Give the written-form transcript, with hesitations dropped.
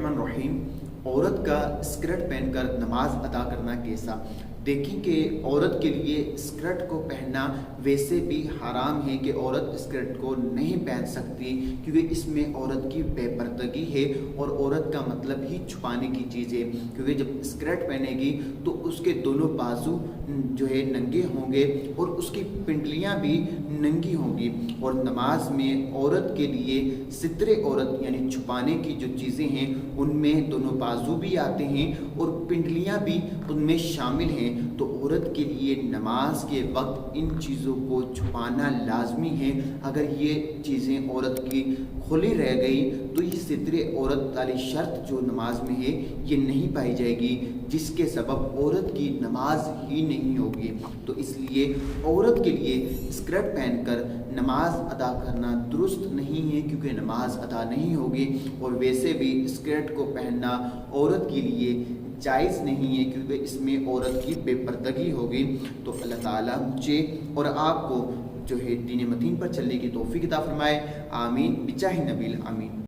बिस्मिल्लाहिर्रहमानिर्रहीम। औरत का स्कर्ट पहनकर नमाज अदा करना कैसा? देखिए कि औरत के लिए स्कर्ट को पहनना वैसे भी हराम है कि औरत स्कर्ट को नहीं पहन सकती, क्योंकि इसमें औरत की बेपर्दगी है और औरत का मतलब ही छुपाने की चीज़ है। क्योंकि जब स्कर्ट पहनेगी तो उसके दोनों बाजू जो है नंगे होंगे और उसकी पिंडलियाँ भी नंगी होंगी। और नमाज में औरत के लिए सितरे औरत यानी छुपाने की जो चीज़ें हैं उनमें दोनों बाजू भी आते हैं और पिंडलियाँ भी उनमें शामिल हैं। तो औरत के लिए नमाज के वक्त इन चीज़ों को छुपाना लाजमी है। अगर ये चीज़ें औरत की खुली रह गई तो ये सितरे औरत वाली शर्त जो नमाज में है ये नहीं पाई जाएगी, जिसके सबब औरत की नमाज ही नहीं होगी। तो इसलिए औरत के लिए स्कर्ट पहनकर नमाज अदा करना दुरुस्त नहीं है, क्योंकि नमाज अदा नहीं होगी। और वैसे भी स्कर्ट को पहनना औरत के लिए जायज़ नहीं है, क्योंकि इसमें औरत की बेपर्दगी होगी। तो अल्लाह ताला मुझे और आपको जो है दीन मतीन पर चलने की तौफीक अता फरमाए। आमीन बिजाहि नबील आमीन।